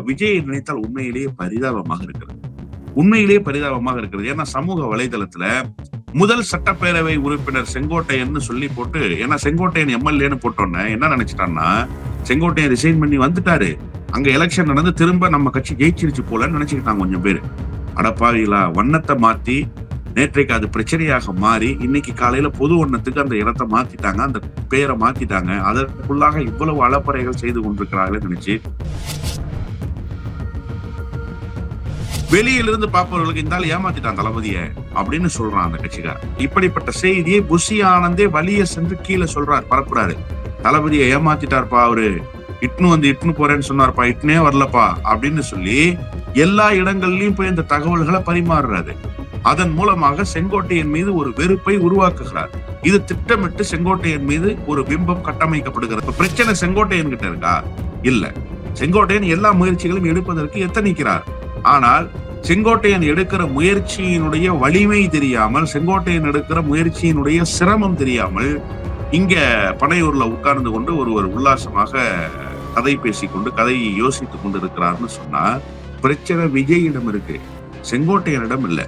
விஜயை நினைத்தால் உண்மையிலேயே பரிதாபமாக இருக்கிறது. உண்மையிலேயே பரிதாபமாக இருக்கிறது. ஏன்னா சமூக வலைதளத்துல முதல் சட்டப்பேரவை உறுப்பினர் செங்கோட்டையன் சொல்லி போட்டு, ஏன்னா செங்கோட்டையன் எம்எல்ஏன்னு போட்டோன்னே என்ன நினைச்சிட்டான்னா, செங்கோட்டையன் ரிசைன் பண்ணி வந்துட்டாரு, அங்க எலெக்ஷன் நடந்து திரும்ப நம்ம கட்சி ஜெயிச்சிருச்சு போலன்னு நினைச்சுக்கிட்டாங்க கொஞ்சம் பேரு. அடப்பாவிகளா, வண்ணத்தை மாத்தி நேற்றைக்கு அது பிரச்சனையாக மாறி இன்னைக்கு காலையில பொது வண்ணத்துக்கு அந்த இடத்தை மாத்திட்டாங்க, அந்த பெயரை மாத்திட்டாங்க. அதற்குள்ளாக இவ்வளவு அளப்பறைகள் செய்து கொண்டிருக்கிறார்கள் நினைச்சு வெளியிலிருந்து பார்ப்பவர்களுக்கு இந்த ஆள் ஏமாத்திட்டான் தளபதிய அப்படின்னு சொல்றான் அந்த கட்சிக்காரர். இப்படிப்பட்ட செய்தியை புஷி ஆனந்தே வலிய சென்று கீழே சொல்றாரு, பரப்புறாரு. தளபதியை ஏமாத்திட்டார்ப்பா அவரு, இட்டுன்னு போறேன்னு சொன்னார்ப்பா, இட்டுனே வரலப்பா அப்படின்னு சொல்லி எல்லா இடங்கள்லயும் போய் இந்த தகவல்களை பரிமாறுறாரு. அதன் மூலமாக செங்கோட்டையன் மீது ஒரு வெறுப்பை உருவாக்குகிறார். இது திட்டமிட்டு செங்கோட்டையன் மீது ஒரு பிம்பம் கட்டமைக்கப்படுகிறது. பிரச்சனை செங்கோட்டையன் கிட்ட இருக்கா? இல்ல. செங்கோட்டையன் எல்லா முயற்சிகளும் எடுப்பதற்கு எத்தனிக்கிறார். ஆனால் செங்கோட்டையன் எடுக்கிற முயற்சியினுடைய வலிமை தெரியாமல், செங்கோட்டையன் எடுக்கிற முயற்சியினுடைய சிரமம் தெரியாமல் இங்க பனையூர்ல உட்கார்ந்து கொண்டு ஒருவர் உல்லாசமாக கதை பேசிக்கொண்டு கதையை யோசித்துக் கொண்டு இருக்கிறார்னு சொன்னா பிரச்சனை விஜயிடம் இருக்கு, செங்கோட்டையனிடம் இல்ல.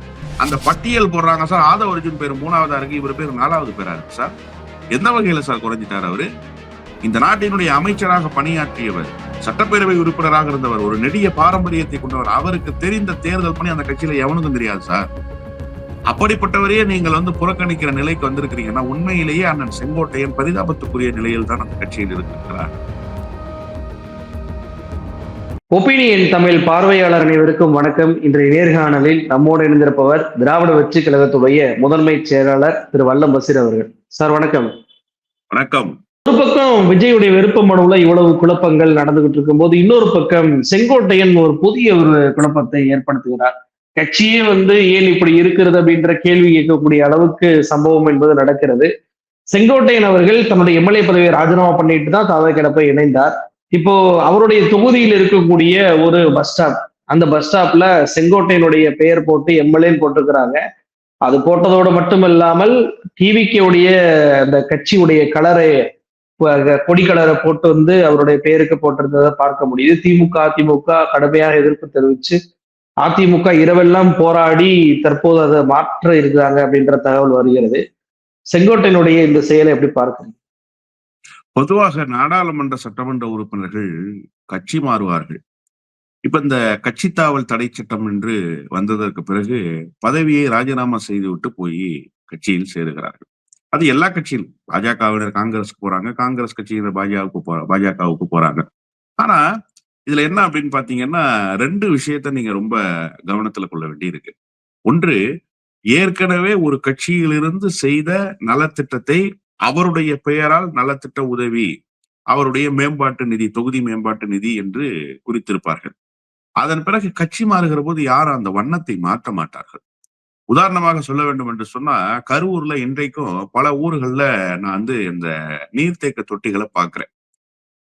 அந்த பட்டியல் போடுறாங்க சார், ஆதவ அர்ஜுன் பேர் 3ஆவதா இருக்கு, இவர் பேர் 4வது பேரா இருக்கு சார். எந்த வகையில சார் குறைஞ்சிட்டார் அவரு? இந்த நாட்டினுடைய அமைச்சராக பணியாற்றியவர், சட்டப்பேரவை உறுப்பினராக இருந்தவர், ஒரு நெடிய பாரம்பரியத்தை கொண்டவர். அவருக்கு தெரிந்த தேர்தல் பணி அந்த கட்சியில எவனுக்கும் தெரியாது சார். அப்படிப்பட்டவரையே நீங்கள் புறக்கணிக்கிற நிலைக்கு வந்திருக்கிறீங்கன்னா உண்மையிலேயே அண்ணன் செங்கோட்டையன் பரிதாபத்துக்குரிய நிலையில் தான் அந்த கட்சியில் இருக்கிறார். ஒப்பீனியன் தமிழ் பார்வையாளர் அனைவருக்கும் வணக்கம். இன்றைய நேர்காணலில் நம்மோடு இணைந்திருப்பவர் திராவிட வெற்றி கழகத்துடைய முதன்மை செயலாளர் திரு வல்லம் பசீர் அவர்கள். சார் வணக்கம். வணக்கம். ஒரு பக்கம் விஜயுடைய விருப்ப மனுவுல இவ்வளவு குழப்பங்கள் நடந்துகிட்டு இருக்கும் போது, இன்னொரு பக்கம் செங்கோட்டையன் ஒரு புதிய ஒரு குழப்பத்தை ஏற்படுத்துகிறார். கட்சியே ஏன் இப்படி இருக்கிறது அப்படின்ற கேள்வி கேட்கக்கூடிய அளவுக்கு சம்பவம் என்பது நடக்கிறது. செங்கோட்டையன் அவர்கள் தன்னுடைய எம்எல்ஏ பதவியை ராஜினாமா பண்ணிட்டு தான் தாவேக்கால போய் இணைந்தார். இப்போ அவருடைய தொகுதியில் இருக்கக்கூடிய ஒரு பஸ் ஸ்டாப், அந்த பஸ் ஸ்டாப்ல செங்கோட்டையனுடைய பெயர் போட்டு எம்எல்ஏன்னு போட்டிருக்கிறாங்க. அது போட்டதோடு மட்டும் இல்லாமல் டிவிகேவுடைய அந்த கட்சியுடைய கலரை, கொடி கலரை போட்டு அவருடைய பெயருக்கு போட்டிருந்ததை பார்க்க முடியுது. திமுக அதிமுக கடுமையாக எதிர்ப்பு தெரிவிச்சு அதிமுக இரவெல்லாம் போராடி தற்போது அதை மாற்ற இருக்கிறாங்க அப்படின்ற தகவல் வருகிறது. செங்கோட்டையனுடைய இந்த செயலை எப்படி பார்க்கணும்? பொதுவாக நாடாளுமன்ற சட்டமன்ற உறுப்பினர்கள் கட்சி மாறுவார்கள். இப்ப இந்த கட்சி தாவல் தடை சட்டம் என்று வந்ததற்கு பிறகு பதவியை ராஜினாமா செய்துவிட்டு போய் கட்சியில் சேருகிறார்கள். அது எல்லா கட்சியிலும், பாஜகவினர் காங்கிரஸ்க்கு போறாங்க, காங்கிரஸ் கட்சியினர் பாஜகவுக்கு போறாங்க. ஆனா இதுல என்ன அப்படின்னு பாத்தீங்கன்னா, 2 விஷயத்த நீங்க ரொம்ப கவனத்துல கொள்ள வேண்டி இருக்கு. ஒன்று, ஏற்கனவே ஒரு கட்சியிலிருந்து செய்த நலத்திட்டத்தை அவருடைய பெயரால் நலத்திட்ட உதவி, அவருடைய மேம்பாட்டு நிதி, தொகுதி மேம்பாட்டு நிதி என்று குறித்திருப்பார்கள். அதன் பிறகு கட்சி மாறுகிற போது யாரும் அந்த வண்ணத்தை மாற்ற மாட்டார்கள். உதாரணமாக சொல்ல வேண்டும் என்று சொன்னா, கரூர்ல இன்றைக்கும் பல ஊர்கள்ல நான் இந்த நீர்த்தேக்க தொட்டிகளை பார்க்கிறேன்.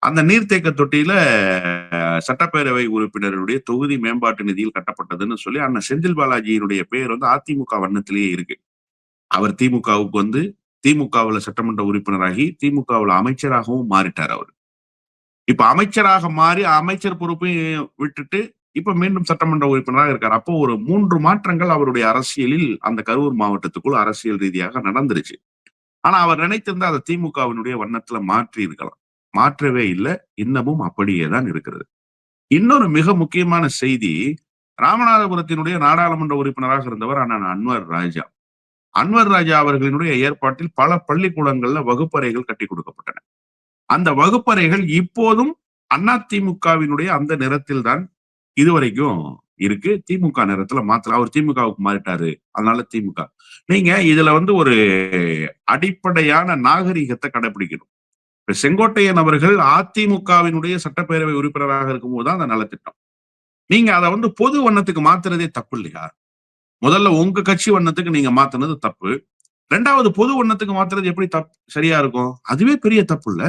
அந்த நீர்த்தேக்க தொட்டியில சட்டப்பேரவை உறுப்பினருடைய தொகுதி மேம்பாட்டு நிதியில் கட்டப்பட்டதுன்னு சொல்லி அண்ணன் செந்தில் பாலாஜியினுடைய பெயர் அதிமுக வண்ணத்திலேயே இருக்கு. அவர் திமுகவுக்கு திமுகவுல சட்டமன்ற உறுப்பினராகி திமுகவுல அமைச்சராகவும் மாறிட்டார். அவர் இப்ப அமைச்சராக மாறி அமைச்சர் பொறுப்பையும் விட்டுட்டு இப்ப மீண்டும் சட்டமன்ற உறுப்பினராக இருக்கார். அப்போ ஒரு 3 மாற்றங்கள் அவருடைய அரசியலில் அந்த கரூர் மாவட்டத்துக்குள் அரசியல் ரீதியாக நடந்துருச்சு. ஆனா அவர் நினைத்திருந்தா அதை திமுகவினுடைய வண்ணத்துல மாற்றி இருக்கலாம். மாற்றவே இல்லை, இன்னமும் அப்படியே தான் இருக்கிறது. இன்னொரு மிக முக்கியமான செய்தி, ராமநாதபுரத்தினுடைய நாடாளுமன்ற உறுப்பினராக இருந்தவர் அண்ணன் அன்வர் ராஜா. அன்வர் ராஜா அவர்களினுடைய ஏற்பாட்டில் பல பள்ளிக்கூடங்கள்ல வகுப்பறைகள் கட்டி கொடுக்கப்பட்டன. அந்த வகுப்பறைகள் இப்போதும் அதிமுகவினுடைய அந்த நிறத்தில் தான் இதுவரைக்கும் இருக்கு. திமுக நிறத்துல மாத்தல. அவர் திமுகவுக்கு மாறிட்டாரு, அதனால திமுக. நீங்க இதுல ஒரு அடிப்படையான நாகரிகத்தை கடைபிடிக்கணும். இப்ப செங்கோட்டையன் அவர்கள் அதிமுகவினுடைய சட்டப்பேரவை உறுப்பினராக இருக்கும்போதுதான் அந்த நலத்திட்டம். நீங்க அதை பொது வண்ணத்துக்கு மாத்துறதே தப்பு இல்லையா? முதல்ல உங்க கட்சி வண்ணத்துக்கு நீங்க மாத்துனது தப்பு. 2வது பொது வண்ணத்துக்கு மாத்துறது எப்படி சரியா இருக்கும்? அதுவே பெரிய தப்பு இல்ல.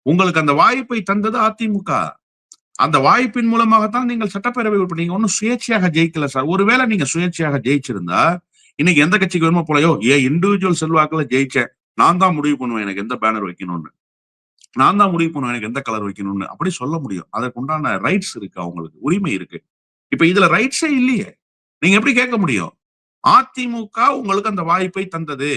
உங்களுக்கு அந்த வாய்ப்பை தந்தது அதிமுக. அந்த வாய்ப்பின் மூலமாகத்தான் நீங்கள் சட்டப்பேரவை உறுப்பினர். நீங்க ஒன்னும் சுயேட்சையாக ஜெயிக்கல சார். ஒருவேளை நீங்க சுயேட்சையாக ஜெயிச்சிருந்தா இன்னைக்கு எந்த கட்சிக்கு வேணுமோ போலையோ, இண்டிவிஜுவல் செல்வாக்குல ஜெயிச்சேன், நான் தான் முடிவு பண்ணுவேன் எனக்கு எந்த பேனர் வைக்கணும்னு. நான் தான் முடிவு பண்ணுவேன் எனக்கு எந்த கலர் வைக்கணும்னு. அப்படி சொல்ல முடியும். அதற்கு உண்டான ரைட்ஸ் இருக்கு அவங்களுக்கு. உரிமை இருக்கு. இப்ப இதுல ரைட்ஸே இல்லையே. நீங்க எப்படி கேட்க முடியும்? அதிமுக உங்களுக்கு அந்த வாய்ப்பை தந்தது.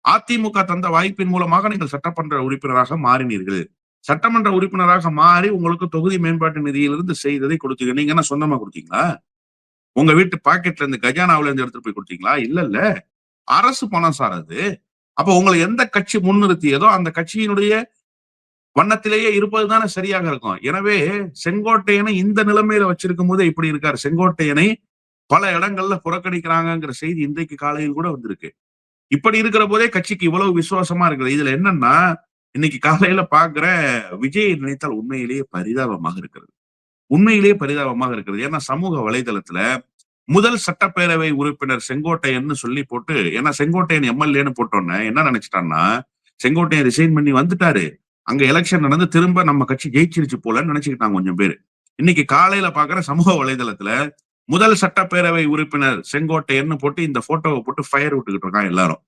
அதிமுக தந்த வாய்ப்பின் மூலமாக நீங்கள் சட்டமன்ற உறுப்பினராக மாறினீர்கள். சட்டமன்ற உறுப்பினராக மாறி உங்களுக்கு தொகுதி மேம்பாட்டு நிதியிலிருந்து செய்ததை கொடுத்தீங்க. நீங்க என்ன சொந்தமா கொடுத்தீங்களா? உங்க வீட்டு பாக்கெட்ல இருந்து கஜானாவுல இருந்து எடுத்துட்டு போய் கொடுத்தீங்களா? இல்லல்ல. அரசு பணம் சார் அது. அப்ப உங்களை எந்த கட்சி முன்னிறுத்தியதோ அந்த கட்சியினுடைய வண்ணத்திலேயே இருப்பது தானே சரியாக இருக்கும். எனவே செங்கோட்டையனை இந்த நிலைமையில வச்சிருக்கும் போதே இப்படி இருக்காரு. செங்கோட்டையனை பல இடங்கள்ல புறக்கணிக்கிறாங்கங்கிற செய்தி இன்றைக்கு காலையில் கூட வந்திருக்கு. இப்படி இருக்கிற போதே கட்சிக்கு இவ்வளவு விசுவாசமா இருக்குது. இதுல என்னன்னா, இன்னைக்கு காலையில பாக்குறேன் விஜயை நினைத்தால் உண்மையிலேயே பரிதாபமாக இருக்கிறது. உண்மையிலேயே பரிதாபமாக இருக்கிறது. ஏன்னா சமூக வலைதளத்துல முதல் சட்டப்பேரவை உறுப்பினர் செங்கோட்டையன்னு சொல்லி போட்டு, ஏன்னா செங்கோட்டையன் எம்எல்ஏன்னு போட்டோன்னே என்ன நினைச்சிட்டான்னா, செங்கோட்டையன் ரிசைன் பண்ணி வந்துட்டாரு. அங்க எலெக்ஷன் நடந்து திரும்ப நம்ம கட்சி ஜெயிச்சிருச்சு போலன்னு நினைச்சுக்கிட்டாங்க கொஞ்சம் பேரு. இன்னைக்கு காலையில பாக்குற சமூக வலைதளத்துல முதல் சட்டப்பேரவை உறுப்பினர் செங்கோட்டையன்னு போட்டு இந்த போட்டோவை போட்டு ஃபயர் விட்டுக்கிட்டு இருக்கான் எல்லாரும்.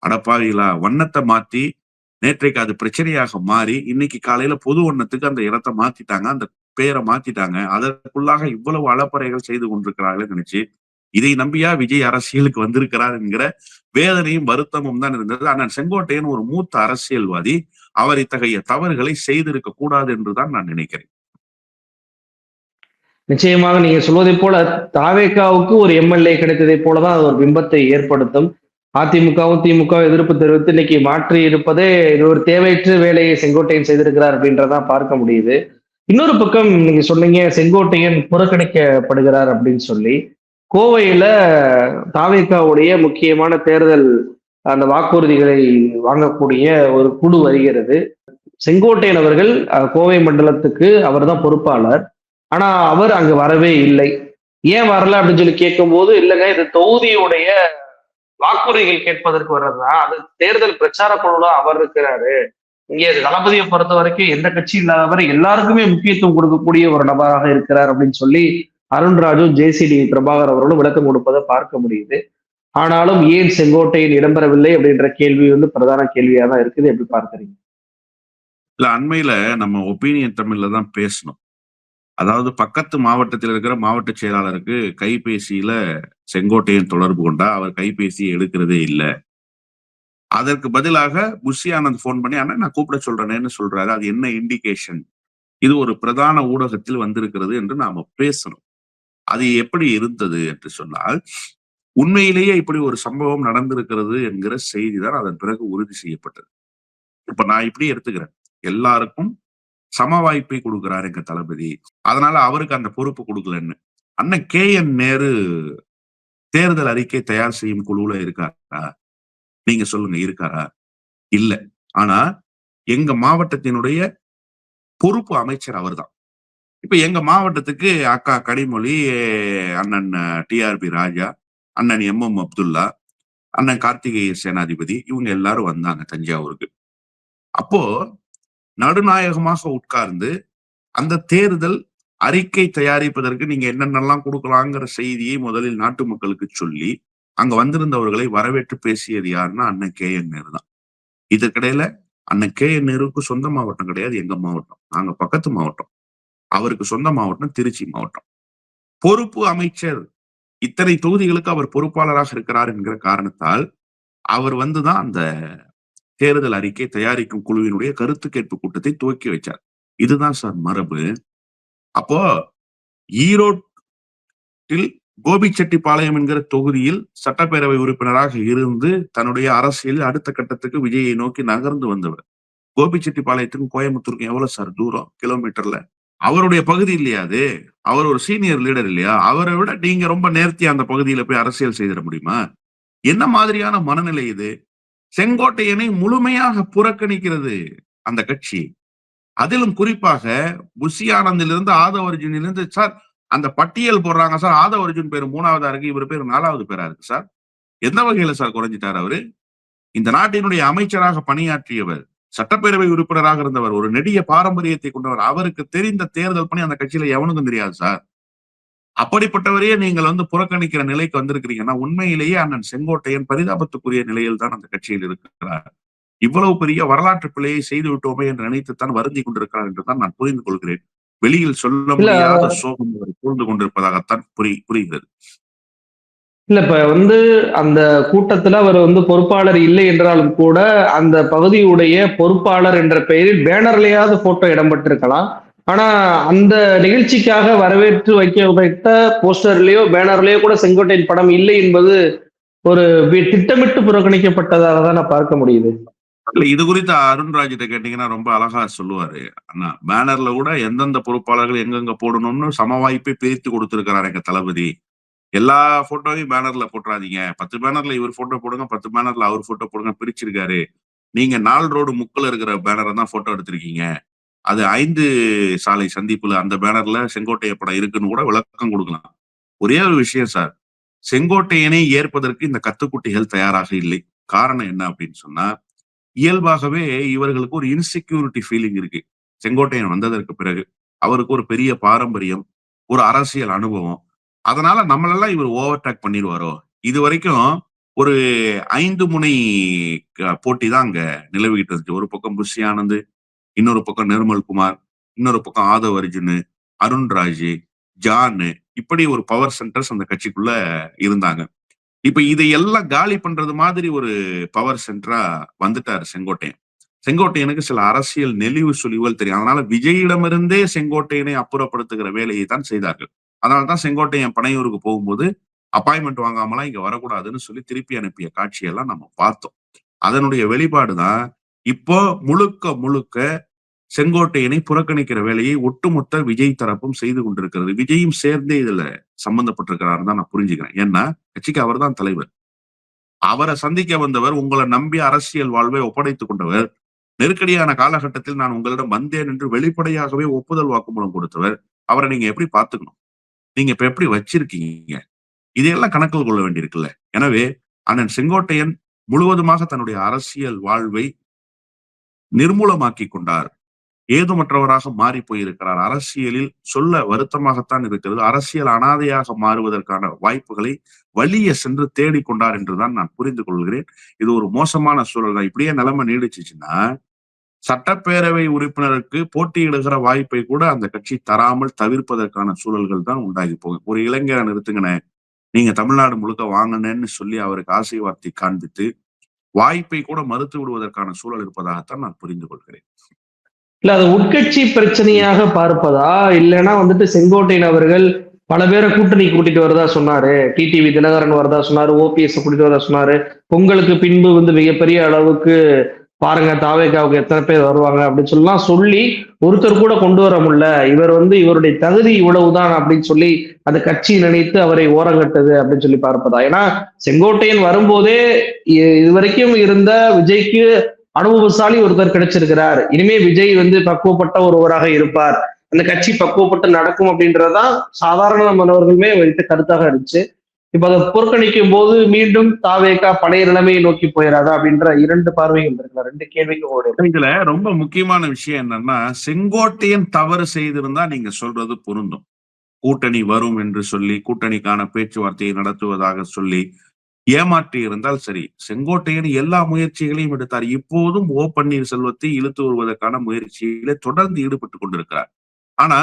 அடப்பாவிகளா, வண்ணத்தை மாத்தி நேற்றைக்கு அது பிரச்சனையாக மாறி இன்னைக்கு காலையில பொது வண்ணத்துக்கு அந்த இடத்தை மாத்திட்டாங்க. அந்த பேரை மாத்திட்டாங்க. அதற்குள்ளாக இவ்வளவு அலப்பறைகள் செய்து கொண்டிருக்கிறார்கள் நினைச்சு இதை நம்பியா விஜய் அரசியலுக்கு வந்திருக்கிறார் என்கிற வேதனையும் வருத்தமும் தான் இருந்தது. ஆனால் செங்கோட்டையன் ஒரு மூத்த அரசியல்வாதி. அவர் இத்தகைய தவறுகளை செய்திருக்க கூடாது என்றுதான் நான் நினைக்கிறேன். நிச்சயமாக நீங்க சொல்வதை போல தாவேகாவுக்கு ஒரு எம்எல்ஏ கிடைத்ததை போலதான் அது ஒரு பிம்பத்தை ஏற்படுத்தும். அதிமுகவும் திமுக எதிர்ப்பு தெரிவித்து இன்னைக்கு மாற்றி இருப்பதே இது ஒரு தேவையற்ற வேலையை செங்கோட்டையன் செய்திருக்கிறார் அப்படின்றதான் பார்க்க முடியுது. இன்னொரு பக்கம் நீங்க சொன்னீங்க செங்கோட்டையன் புறக்கணிக்கப்படுகிறார் அப்படின்னு சொல்லி. கோவையில தாவேகாவுடைய முக்கியமான தேர்தல் அந்த வாக்குறுதிகளை வாங்கக்கூடிய ஒரு குழு வருகிறது. செங்கோட்டையன் அவர்கள் கோவை மண்டலத்துக்கு அவர்தான் பொறுப்பாளர். ஆனா அவர் அங்க வரவே இல்லை. ஏன் வரல அப்படின்னு சொல்லி கேட்கும்போது, இல்லைங்க இது தொகுதியுடைய வாக்குறுதிகள் கேட்பதற்கு வர்றதுதான். அது தேர்தல் பிரச்சார குழுல அவர் இருக்கிறாரு. இங்கே தளபதியை பொறுத்த வரைக்கும் எந்த கட்சி இல்லாதவரை எல்லாருக்குமே முக்கியத்துவம் கொடுக்கக்கூடிய ஒரு நபராக இருக்கிறார் அப்படின்னு சொல்லி அருண்ராஜும் ஜேசிடி பிரபாகர் அவர்களும் விளக்கம் கொடுப்பதை பார்க்க முடியுது. ஆனாலும் ஏன் செங்கோட்டையன் இடம்பெறவில்லை அப்படின்ற கேள்வி வந்து பிரதான கேள்வியா தான் இருக்குது. எப்படி பார்க்கறீங்க? இல்ல அண்மையில நம்ம ஒப்பீனியன் தமிழ்ல தான் பேசணும். அதாவது பக்கத்து மாவட்டத்தில் இருக்கிற மாவட்ட செயலாளருக்கு கைபேசியில செங்கோட்டையன் தொடர்பு கொண்டா அவர் கைபேசியை எடுக்கிறதே இல்ல. அதற்கு பதிலாக புஷி ஆனந்த் போன் பண்ணி அண்ணா நான் கூப்பிட சொல்றேன்னு சொல்றாரு. அது என்ன இண்டிகேஷன்? இது ஒரு பிரதான ஊடகத்தில் வந்திருக்கிறது என்று நாம பேசணும். அது எப்படி இருந்தது என்று சொன்னால், உண்மையிலேயே இப்படி ஒரு சம்பவம் நடந்திருக்கிறது என்கிற செய்தி தான் அதன் பிறகு உறுதி செய்யப்பட்டது. இப்ப நான் இப்படி எடுத்துக்கிறேன். எல்லாருக்கும் சம வாய்ப்பை கொடுக்கிறார் எங்க தளபதி. அதனால அவருக்கு அந்த பொறுப்பு கொடுக்கலன்னு. அண்ணன் கே.என். நேரு தேர்தல் அறிக்கை தயார் செய்யும் குழுவுல இருக்காரா? நீங்க சொல்லுங்க இருக்காரா? இல்ல. ஆனா எங்க மாவட்டத்தினுடைய பொறுப்பு அமைச்சர் அவர்தான். இப்ப எங்க மாவட்டத்துக்கு அக்கா கனிமொழி, அண்ணன் டி.ஆர்.பி. ராஜா, அண்ணன் எம்.எம். அப்துல்லா, அண்ணன் கார்த்திகேய சேனாதிபதி இவங்க எல்லாரும் வந்தாங்க தஞ்சாவூருக்கு. அப்போ நடுநாயகமாக உட்கார்ந்து அந்த தேர்தல் அறிக்கை தயாரிப்பதற்கு நீங்க என்னென்னலாம் கொடுக்கலாங்கிற செய்தியை முதலில் நாட்டு மக்களுக்கு சொல்லி அங்க வந்திருந்தவர்களை வரவேற்று பேசியது யாருன்னா அண்ணன் கே.என். நேரு தான். இதற்கிடையில அண்ணன் கே.என். நேருக்கு சொந்த மாவட்டம் கிடையாது எங்க மாவட்டம். நாங்க பக்கத்து மாவட்டம். அவருக்கு சொந்த மாவட்டம் திருச்சி மாவட்டம். பொறுப்பு அமைச்சர் இத்தனை தொகுதிகளுக்கு அவர் பொறுப்பாளராக இருக்கிறார் என்கிற காரணத்தால் அவர் வந்துதான் அந்த தேர்தல் அறிக்கை தயாரிக்கும் குழுவினுடைய கருத்து கேட்பு கூட்டத்தை துவக்கி வச்சார். இதுதான் சார் மரபு. அப்போ ஈரோட்டில் கோபிச்செட்டிப்பாளையம் என்கிற தொகுதியில் சட்டப்பேரவை உறுப்பினராக இருந்து தன்னுடைய அரசியலில் அடுத்த கட்டத்துக்கு விஜயை நோக்கி நகர்ந்து வந்தவர். கோபிச்செட்டிப்பாளையத்துக்கும் கோயம்புத்தூருக்கும் எவ்வளவு சார் தூரம் கிலோமீட்டர்ல? அவருடைய பகுதி இல்லையா அது? அவர் ஒரு சீனியர் லீடர் இல்லையா? அவரை விட நீங்க ரொம்ப நேர்த்தியா அந்த பகுதியில போய் அரசியல் செய்திட முடியுமா? என்ன மாதிரியான மனநிலை இது? செங்கோட்டையனை முழுமையாக புறக்கணிக்கிறது அந்த கட்சி. அதிலும் குறிப்பாக புஷி ஆனந்திலிருந்து ஆதவ அர்ஜுனிலிருந்து சார் அந்த பட்டியல் போடுறாங்க சார். ஆதவ அர்ஜுன் பேர் 3வதா இருக்கு, இவர் பேர் 4வது பேரா இருக்கு சார். எந்த வகையில சார் குறைஞ்சிட்டார் அவரு? இந்த நாட்டினுடைய அமைச்சராக பணியாற்றியவர், சட்டப்பேரவை உறுப்பினராக இருந்தவர், ஒரு நெடிய பாரம்பரியத்தை கொண்டவர். அவருக்கு தெரிந்த தேர்தல் பணி அந்த கட்சியில எவனுக்கும் தெரியாது சார். அப்படிப்பட்டவரையே நீங்கள் வந்து புறக்கணிக்கிற நிலைக்கு வந்திருக்கிறீங்கன்னா உண்மையிலேயே அண்ணன் செங்கோட்டையன் பரிதாபத்துக்குரிய நிலையில் தான் அந்த கட்சியில் இருக்கிறார். இவ்வளவு பெரிய வரலாற்று பிழையை செய்து விட்டோமே என்று நினைத்துத்தான் வருந்தி கொண்டிருக்கிறார் என்றுதான் நான் புரிந்து கொள்கிறேன். வெளியில் சொல்ல இல்ல முடியாத சோகம் அவரை சூழ்ந்து கொண்டிருப்பதாகத்தான் புரிகிறது. இல்ல இப்ப அந்த கூட்டத்துல அவர் பொறுப்பாளர் இல்லை என்றாலும் கூட, அந்த பகுதியுடைய பொறுப்பாளர் என்ற பெயரில் பேனர்லயாவது போட்டோ இடம்பெற்றிருக்கலாம். ஆனா, அந்த நிகழ்ச்சிக்காக வரவேற்று வைக்கப்பட்ட போஸ்டர்லயோ, பேனர்லயோ கூட செங்கோட்டையன் படம் இல்லை என்பது ஒரு திட்டமிட்டு புறக்கணிக்கப்பட்டதாக தான் நான் பார்க்க முடியுது. இல்ல இது குறித்து அருண்ராஜ் கிட்ட கேட்டீங்கன்னா ரொம்ப அழகா சொல்லுவாரு. அண்ணா பேனர்ல கூட எந்தெந்த பொறுப்பாளர்கள் எங்கெங்க போடணும்னு சம வாய்ப்பை பிரித்து கொடுத்திருக்கிறார் எங்க தளபதி. எல்லா போட்டோவையும் பேனர்ல போட்டுறாதீங்க. 10 பேனர்ல இவர் போட்டோ போடுங்க, 10 பேனர்ல அவர் போட்டோ போடுங்க பிரிச்சிருக்காரு. நீங்க 4 ரோடு முக்குல இருக்கிற பேனரை தான் போட்டோ எடுத்திருக்கீங்க. அது 5 சாலை சந்திப்புல அந்த பேனர்ல செங்கோட்டைய படம் இருக்குன்னு கூட விளக்கம் கொடுக்கலாம். ஒரே ஒரு விஷயம் சார். செங்கோட்டையனை ஏற்பதற்கு இந்த கத்துக்குட்டிகள் தயாராக இல்லை. காரணம் என்ன அப்படின்னு சொன்னா, இயல்பாகவே இவர்களுக்கு ஒரு இன்செக்யூரிட்டி ஃபீலிங் இருக்கு. செங்கோட்டையன் வந்ததற்கு பிறகு. அவருக்கு ஒரு பெரிய பாரம்பரியம், ஒரு அரசியல் அனுபவம். அதனால நம்மளெல்லாம் இவர் ஓவர்டேக் பண்ணிருவாரோ? இதுவரைக்கும் ஒரு 5 முனை போட்டி தான் அங்க நிலவிக்கிட்டு இருந்துச்சு. ஒரு பக்கம் புஷி ஆனந்த், இன்னொரு பக்கம் நிர்மல்குமார், இன்னொரு பக்கம் ஆதவ் அர்ஜுன், அருண்ராஜ், ஜான் இப்படி ஒரு பவர் சென்டர்ஸ் அந்த கட்சிக்குள்ள இருந்தாங்க. இப்ப இதையெல்லாம் காலி பண்றது மாதிரி ஒரு பவர் சென்டரா வந்துட்டாரு செங்கோட்டையன். செங்கோட்டையனுக்கு சில அரசியல் நெளிவு சுழிவுகள் தெரியும். அதனால விஜயிடமிருந்தே செங்கோட்டையனை அப்புறப்படுத்துகிற வேலையை தான் செய்தார்கள். அதனாலதான் செங்கோட்டையன் பனையூருக்கு போகும்போது அப்பாயின்மெண்ட் வாங்காமலாம் இங்க வரக்கூடாதுன்னு சொல்லி திருப்பி அனுப்பிய காட்சியெல்லாம் நம்ம பார்த்தோம். அதனுடைய வெளிப்பாடுதான் இப்போ முழுக்க முழுக்க செங்கோட்டையனை புறக்கணிக்கிற வேலையை ஒட்டுமொத்த விஜய் தரப்பும் செய்து கொண்டிருக்கிறது. விஜயும் சேர்ந்தே இதுல சம்பந்தப்பட்டிருக்கிறாருன்னு தான் நான் புரிஞ்சுக்கிறேன். ஏன்னா கட்சிக்கு அவர் தான் தலைவர். அவரை சந்திக்க வந்தவர், உங்களை நம்பி அரசியல் வாழ்வை ஒப்படைத்துக் கொண்டவர், நெருக்கடியான காலகட்டத்தில் நான் உங்களிடம் வந்தேன் என்று வெளிப்படையாகவே ஒப்புதல் வாக்குமூலம் கொடுத்தவர். அவரை நீங்க எப்படி பார்த்துக்கணும்? நீங்க இப்ப எப்படி வச்சிருக்கீங்க? இதையெல்லாம் கணக்கில் கொள்ள வேண்டியிருக்குல்ல. எனவே அண்ணன் செங்கோட்டையன் முழுவதுமாக தன்னுடைய அரசியல் வாழ்வை நிர்மூலமாக்கி கொண்டார். ஏதுமற்றவராக மாறி போயிருக்கிறார். அரசியலில் சொல்ல வருத்தமாகத்தான் இருக்கிறது. அரசியல் அனாதையாக மாறுவதற்கான வாய்ப்புகளை வலிய சென்று தேடிக்கொண்டார் என்றுதான் நான் புரிந்து கொள்கிறேன். இது ஒரு மோசமான சூழல் தான். இப்படியே நிலைமை நீடிச்சுச்சுன்னா சட்டப்பேரவை உறுப்பினருக்கு போட்டியிடுகிற வாய்ப்பை கூட அந்த கட்சி தராமல் தவிர்ப்பதற்கான சூழல்கள் தான் உண்டாகி போகும். ஒரு இளைஞரை நிறுத்துங்கண்ணே, நீங்க தமிழ்நாடு முழுக்க வாங்கினேன்னு சொல்லி அவருக்கு ஆசை வார்த்தை காண்பித்து வாய்ப்பை கூட மறுத்து விடுவதற்கான சூழல் இருப்பதாகத்தான் நான் புரிந்து கொள்கிறேன். இல்ல அது உட்கட்சி பிரச்சனையாக பார்ப்பதா? இல்லைன்னா செங்கோட்டையன் அவர்கள் பல பேரை கூட்டணி கூட்டிட்டு வரதா சொன்னாரு. டிடிவி தினகரன் வரதா சொன்னாரு. ஓபிஎஸ் கூட்டிட்டு வரதா சொன்னாரு. பொங்கலுக்கு பின்பு மிகப்பெரிய அளவுக்கு பாருங்க தாவேகாவுக்கு எத்தனை பேர் வருவாங்க அப்படின்னு சொல்லி ஒருத்தர் கூட கொண்டு வர முடியல. இவர் இவருடைய தகுதி இவ்வளவுதான் அப்படின்னு சொல்லி அந்த கட்சி நினைத்து அவரை ஓரங்கட்டது அப்படின்னு சொல்லி பார்ப்பதா? ஏன்னா செங்கோட்டையன் வரும்போதே இதுவரைக்கும் இருந்த விஜய்க்கு அனுபவசாலி ஒருத்தர் கிடைச்சிருக்கிறார். இனிமே விஜய் பக்குவப்பட்ட ஒருவராக இருப்பார். அந்த கட்சி பக்குவப்பட்டு நடக்கும் அப்படின்றதுதான் சாதாரண மாணவர்களுமே வைத்த கருத்தாக இருந்துச்சு. இப்ப அதை புறக்கணிக்கும் போது மீண்டும் தாவேகா பழைய நிலைமையை நோக்கி போயிடாதா அப்படின்ற 2 பார்வைகள் இருக்குல்ல. 2 கேள்விக்கும் ஒரு இதுல ரொம்ப முக்கியமான விஷயம் என்னன்னா, செங்கோட்டையன் தவறு செய்திருந்தா நீங்க சொல்றது பொருந்தும். கூட்டணி வரும் என்று சொல்லி, கூட்டணிக்கான பேச்சுவார்த்தையை நடத்துவதாக சொல்லி ஏமாற்றி இருந்தால் சரி. செங்கோட்டையன் எல்லா முயற்சிகளையும் எடுத்தார். இப்போதும் ஓ பன்னீர்செல்வத்தை இழுத்து வருவதற்கான முயற்சியில தொடர்ந்து ஈடுபட்டு கொண்டிருக்கிறார். ஆனா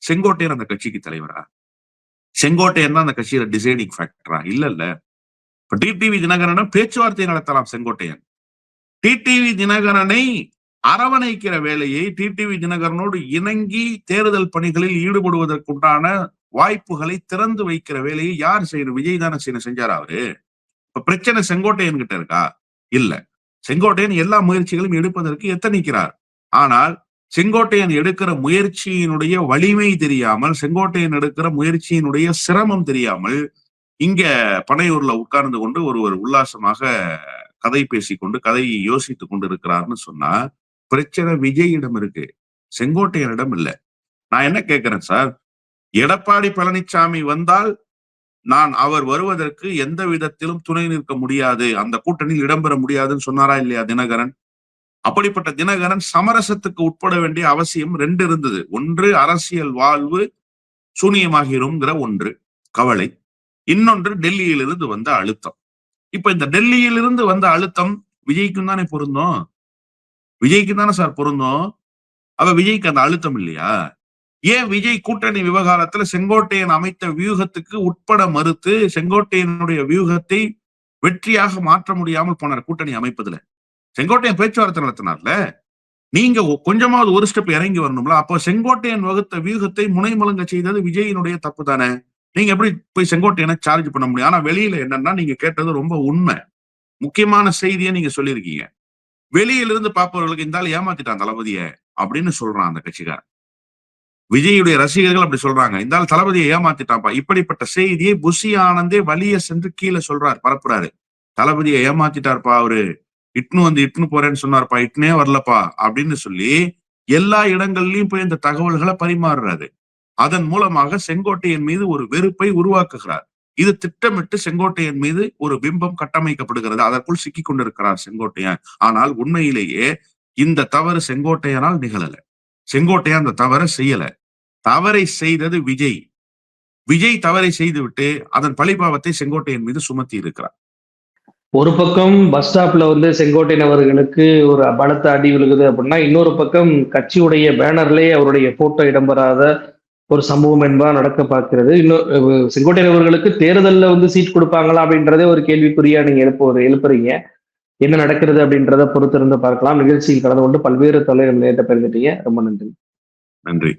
செங்கோட்டையன் அந்த கட்சிக்கு தலைவரா? செங்கோட்டையன் தான் அந்த கட்சியில டிசைடிங் ஃபேக்டரா? இல்ல. இப்ப டிடிவி தினகரனை பேச்சுவார்த்தை நடத்தலாம் செங்கோட்டையன். டிடிவி தினகரனை அரவணைக்கிற வேலையை, டிடிவி தினகரனோடு இணங்கி தேர்தல் பணிகளில் ஈடுபடுவதற்குண்டான வாய்ப்புகளை திறந்து வைக்கிற வேலையை யார் செய்யணும்? விஜய் தானே செஞ்சாரா அவரு? இப்ப பிரச்சனை செங்கோட்டையன் கிட்ட இருக்கா? இல்ல. செங்கோட்டையன் எல்லா முயற்சிகளும் எடுப்பதற்கு எத்தனிக்கிறார். ஆனால் செங்கோட்டையன் எடுக்கிற முயற்சியினுடைய வலிமை தெரியாமல், செங்கோட்டையன் எடுக்கிற முயற்சியினுடைய சிரமம் தெரியாமல், இங்க பனையூர்ல உட்கார்ந்து கொண்டு ஒருவர் உல்லாசமாக கதை பேசிக்கொண்டு கதையை யோசித்துக் கொண்டு இருக்கிறார்னு சொன்னா பிரச்சனை விஜயிடம் இருக்கு, செங்கோட்டையனிடம் இல்ல. நான் என்ன கேட்கிறேன் சார், எடப்பாடி பழனிசாமி வந்தால் நான் அவர் வருவதற்கு எந்த விதத்திலும் துணை நிற்க முடியாது, அந்த கூட்டணியில் இடம்பெற முடியாதுன்னு சொன்னாரா இல்லையா தினகரன்? அப்படிப்பட்ட தினகரன் சமரசத்துக்கு உட்பட வேண்டிய அவசியம் 2 இருந்தது. ஒன்று அரசியல் வாழ்வு சூனியமாகிறோம்ங்கிற ஒன்று கவலை, இன்னொன்று டெல்லியிலிருந்து வந்த அழுத்தம். இப்ப இந்த டெல்லியிலிருந்து வந்த அழுத்தம் விஜய்க்கும் தானே பொருந்தும். விஜய்க்கு தானே சார் பொருந்தும். அப்ப விஜய்க்கு அந்த அழுத்தம் இல்லையா? ஏன் விஜய் கூட்டணி விவகாரத்துல செங்கோட்டையன் அமைத்த வியூகத்துக்கு உட்பட மறுத்து செங்கோட்டையனுடைய வியூகத்தை வெற்றியாக மாற்ற முடியாமல் போனார் கூட்டணி அமைப்பதுல? செங்கோட்டையன் பேச்சுவார்த்தை நடத்தினார்ல. நீங்க கொஞ்சமாவது ஒரு ஸ்டெப் இறங்கி வரணும்ல. அப்போ செங்கோட்டையன் வகுத்த வியூகத்தை முனைமுழங்க செய்தது விஜயினுடைய தப்பு தானே. நீங்க எப்படி போய் செங்கோட்டையனை சார்ஜ் பண்ண முடியும்? ஆனா வெளியில என்னன்னா நீங்க கேட்டது ரொம்ப உண்மை. முக்கியமான செய்தியை நீங்க சொல்லியிருக்கீங்க. வெளியில இருந்து பார்ப்பவர்களுக்கு இந்த ஆள் ஏமாத்திட்டான் தளபதிய அப்படின்னு சொல்றான் அந்த கட்சிக்காரன். விஜயுடைய ரசிகர்கள் அப்படி சொல்றாங்க. இந்த ஆள் தளபதியை ஏமாத்திட்டான்ப்பா. இப்படிப்பட்ட செய்தியை புஷி ஆனந்தே வலிய சென்று கீழே சொல்றாரு, பரப்புறாரு. தளபதியை ஏமாத்திட்டார்ப்பா அவரு. இட்னு போறேன்னு சொன்னார்ப்பா, இட்னே வரலப்பா அப்படின்னு சொல்லி எல்லா இடங்கள்லயும் போய் இந்த தகவல்களை பரிமாறுறாரு. அதன் மூலமாக செங்கோட்டையன் மீது ஒரு வெறுப்பை உருவாக்குகிறார். இது திட்டமிட்டு செங்கோட்டையன் மீது ஒரு பிம்பம் கட்டமைக்கப்படுகிறது. அதற்குள் சிக்கிக் கொண்டிருக்கிறார் செங்கோட்டையன். ஆனால் உண்மையிலேயே இந்த தவறு செங்கோட்டையனால் நிகழல. செங்கோட்டையன் அந்த தவறை செய்யல. தவறை செய்தது விஜய். விஜய் தவறை செய்துவிட்டு அதன் பழிபாவத்தை செங்கோட்டையன் மீது சுமத்தி இருக்கிறார். ஒரு பக்கம் பஸ் ஸ்டாப்ல வந்து செங்கோட்டையன் அவர்களுக்கு ஒரு பலத்த அடி விழுகுது அப்படின்னா, இன்னொரு பக்கம் கட்சியுடைய பேனர்லயே அவருடைய போட்டோ இடம்பெறாத ஒரு சம்பவம் என்பதா நடக்க பார்க்கிறது. இன்னும் செங்கோட்டையன் அவர்களுக்கு தேர்தல்ல வந்து சீட் கொடுப்பாங்களா அப்படின்றதே ஒரு கேள்விக்குறியா நீங்க எழுப்புறீங்க. என்ன நடக்கிறது அப்படின்றத பொறுத்திருந்து பார்க்கலாம். நிகழ்ச்சியில் கலந்து கொண்டு பல்வேறு தொலைகள் நேரிட்ட பகிர்ந்துட்டீங்க. ரொம்ப நன்றி. நன்றி.